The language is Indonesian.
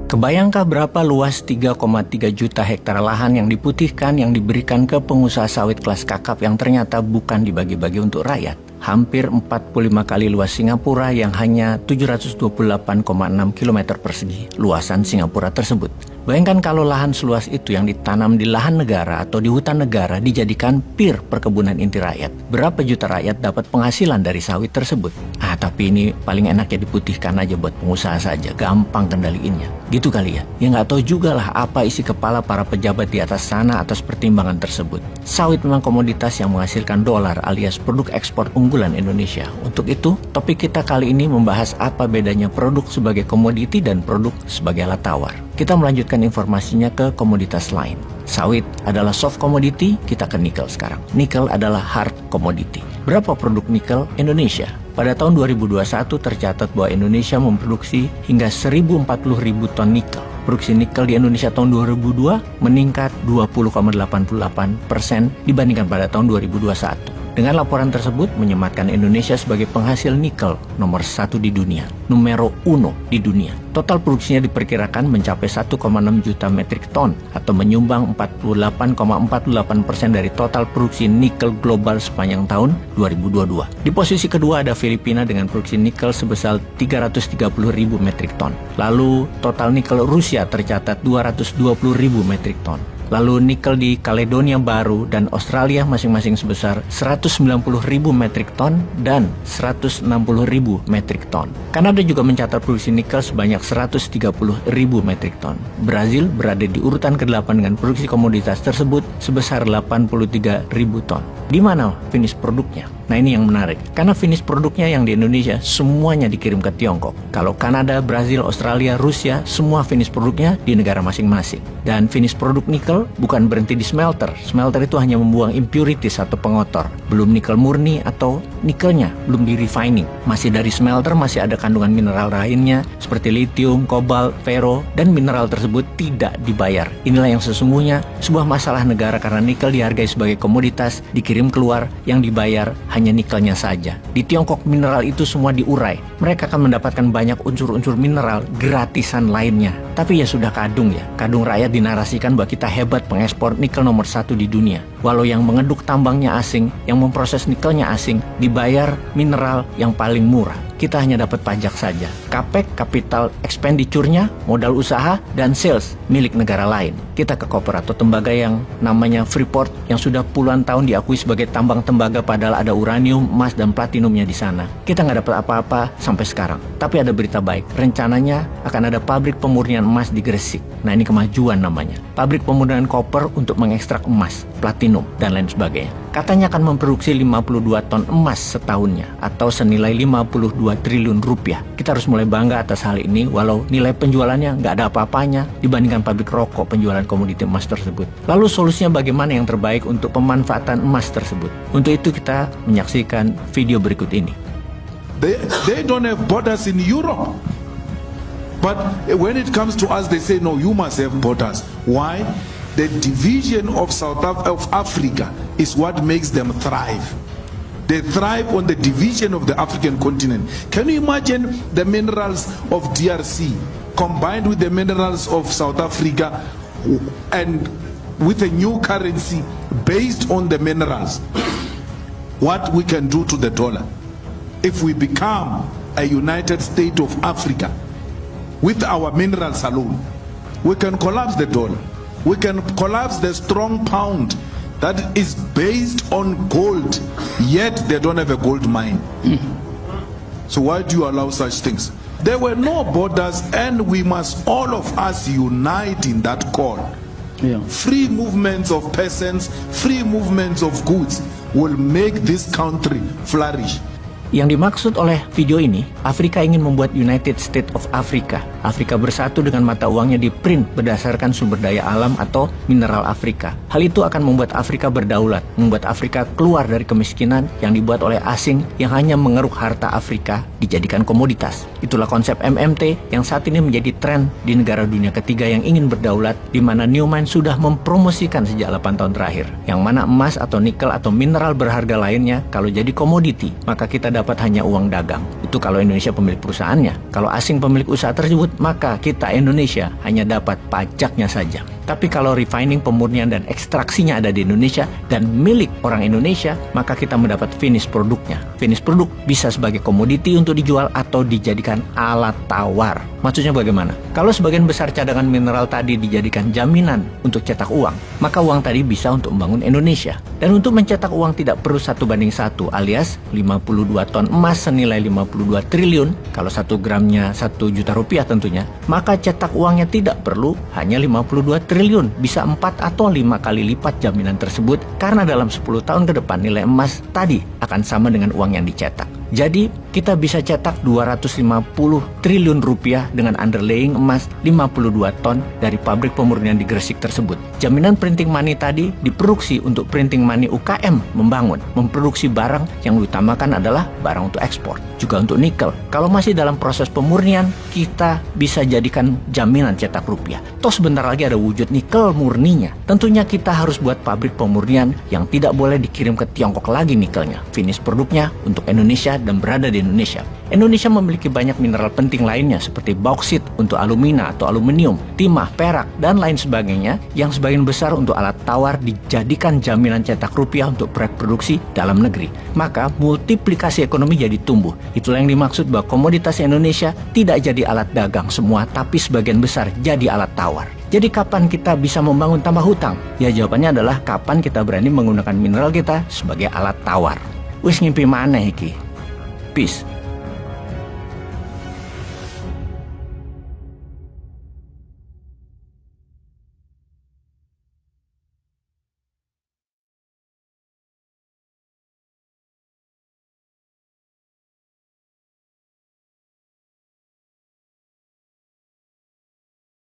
Kebayangkah berapa luas 3,3 juta hektar lahan yang diputihkan yang diberikan ke pengusaha sawit kelas kakap yang ternyata bukan dibagi-bagi untuk rakyat? Hampir 45 kali luas Singapura yang hanya 728,6 km persegi luasan Singapura tersebut. Bayangkan kalau lahan seluas itu yang ditanam di lahan negara atau di hutan negara dijadikan pir perkebunan inti rakyat. Berapa juta rakyat dapat penghasilan dari sawit tersebut? Tapi ini paling enak ya diputihkan aja buat pengusaha saja, gampang kendaliinnya. Gitu kali ya? Ya nggak tahu juga lah apa isi kepala para pejabat di atas sana atas pertimbangan tersebut. Sawit memang komoditas yang menghasilkan dolar alias produk ekspor unggulan Indonesia. Untuk itu, topik kita kali ini membahas apa bedanya produk sebagai komoditi dan produk sebagai alat tawar. Kita melanjutkan informasinya ke komoditas lain. Sawit adalah soft commodity, kita ke nikel sekarang. Nikel adalah hard commodity. Berapa produk nikel Indonesia? Pada tahun 2021 tercatat bahwa Indonesia memproduksi hingga 1.040.000 ton nikel. Produksi nikel di Indonesia tahun 2002 meningkat 20,88% dibandingkan pada tahun 2021. Dengan laporan tersebut menyematkan Indonesia sebagai penghasil nikel nomor 1 di dunia, numero uno di dunia. Total produksinya diperkirakan mencapai 1,6 juta metrik ton atau menyumbang 48,48% dari total produksi nikel global sepanjang tahun 2022. Di posisi kedua ada Filipina dengan produksi nikel sebesar 330.000 metrik ton. Lalu total nikel Rusia tercatat 220.000 metrik ton. Lalu nikel di Kaledonia Baru dan Australia masing-masing sebesar 190.000 metrik ton dan 160.000 metrik ton. Kanada juga mencatat produksi nikel sebanyak 130.000 metrik ton. Brazil berada di urutan ke-8 dengan produksi komoditas tersebut sebesar 83.000 ton. Di mana finish produknya? Nah ini yang menarik, karena finish produknya yang di Indonesia semuanya dikirim ke Tiongkok. Kalau Kanada, Brazil, Australia, Rusia, semua finish produknya di negara masing-masing. Dan finish produk nikel bukan berhenti di smelter. Smelter itu hanya membuang impurities atau pengotor. Belum nikel murni atau nikelnya belum di refining. Masih dari smelter masih ada kandungan mineral lainnya seperti lithium, kobalt, fero, dan mineral tersebut tidak dibayar. Inilah yang sesungguhnya sebuah masalah negara karena nikel dihargai sebagai komoditas, dikirim keluar, yang dibayar hanya nikelnya saja. Di Tiongkok mineral itu semua diurai. Mereka akan mendapatkan banyak unsur-unsur mineral gratisan lainnya. Tapi ya sudah kadung ya. Kadung rakyat dinarasikan bahwa kita hebat pengekspor nikel nomor 1 di dunia. Walau yang mengeduk tambangnya asing, yang memproses nikelnya asing, dibayar mineral yang paling murah. Kita hanya dapat pajak saja. Capex, capital expenditure-nya, modal usaha, dan sales milik negara lain. Kita ke koper atau tembaga yang namanya Freeport yang sudah puluhan tahun diakui sebagai tambang tembaga padahal ada uranium, emas, dan platinumnya di sana. Kita nggak dapat apa-apa sampai sekarang. Tapi ada berita baik. Rencananya akan ada pabrik pemurnian emas di Gresik. Nah ini kemajuan namanya. Pabrik pemurnian koper untuk mengekstrak emas, platinum, dan lain sebagainya. Katanya akan memproduksi 52 ton emas setahunnya atau senilai 52 triliun rupiah. Kita harus mulai bangga atas hal ini walau nilai penjualannya nggak ada apa-apanya dibandingkan pabrik rokok penjualan komoditi emas tersebut. Lalu solusinya bagaimana yang terbaik untuk pemanfaatan emas tersebut? Untuk itu kita menyaksikan video berikut ini. They don't have borders in Europe. But when it comes to us, they say, no, you must have borders. Why? The division of of Africa is what makes them thrive. They thrive on the division of the African continent. Can you imagine the minerals of DRC combined with the minerals of South Africa and with a new currency based on the minerals? What we can do to the dollar if we become a United States of Africa with our minerals alone? We can collapse the dollar. We can collapse the strong pound that is based on gold, yet they don't have a gold mine. So why do you allow such things? There were no borders, and we must all of us unite in that call. Free movements of peasants, free movements of goods will make this country flourish. Yang dimaksud oleh video ini, Afrika ingin membuat United States of Africa. Afrika bersatu dengan mata uangnya di print berdasarkan sumber daya alam atau mineral Afrika. Hal itu akan membuat Afrika berdaulat, membuat Afrika keluar dari kemiskinan yang dibuat oleh asing yang hanya mengeruk harta Afrika dijadikan komoditas. Itulah konsep MMT yang saat ini menjadi tren di negara dunia ketiga yang ingin berdaulat, di mana Newman sudah mempromosikan sejak 8 tahun terakhir. Yang mana emas atau nikel atau mineral berharga lainnya kalau jadi komoditi, maka kita dapat hanya uang dagang. Itu kalau Indonesia pemilik perusahaannya. Kalau asing pemilik usaha tersebut, maka kita Indonesia hanya dapat pajaknya saja. Tapi kalau refining, pemurnian, dan ekstraksinya ada di Indonesia dan milik orang Indonesia, maka kita mendapat finish produknya. Finish produk bisa sebagai komoditi untuk dijual atau dijadikan alat tawar. Maksudnya bagaimana? Kalau sebagian besar cadangan mineral tadi dijadikan jaminan untuk cetak uang, maka uang tadi bisa untuk membangun Indonesia. Dan untuk mencetak uang tidak perlu 1:1 alias 52 ton emas senilai 52 triliun, kalau 1 gramnya 1 juta rupiah tentunya, maka cetak uangnya tidak perlu hanya 52 triliun, bisa 4 atau 5 kali lipat jaminan tersebut karena dalam 10 tahun ke depan nilai emas tadi akan sama dengan uang yang dicetak. Jadi kita bisa cetak 250 triliun rupiah dengan underlaying emas 52 ton dari pabrik pemurnian di Gresik tersebut. Jaminan printing money tadi diproduksi untuk printing money UKM memproduksi barang yang diutamakan adalah barang untuk ekspor, juga untuk nikel. Kalau masih dalam proses pemurnian, kita bisa jadikan jaminan cetak rupiah. Toh sebentar lagi ada wujud nikel murninya. Tentunya kita harus buat pabrik pemurnian yang tidak boleh dikirim ke Tiongkok lagi nikelnya. Finish produknya untuk Indonesia dan berada di Indonesia. Indonesia memiliki banyak mineral penting lainnya seperti bauksit untuk alumina atau aluminium, timah, perak, dan lain sebagainya yang sebagian besar untuk alat tawar dijadikan jaminan cetak rupiah untuk proyek produksi dalam negeri. Maka multiplikasi ekonomi jadi tumbuh. Itulah yang dimaksud bahwa komoditas Indonesia tidak jadi alat dagang semua, tapi sebagian besar jadi alat tawar. Jadi kapan kita bisa membangun tambah hutang? Ya jawabannya adalah kapan kita berani menggunakan mineral kita sebagai alat tawar. Wis ngimpi mana iki? Peace.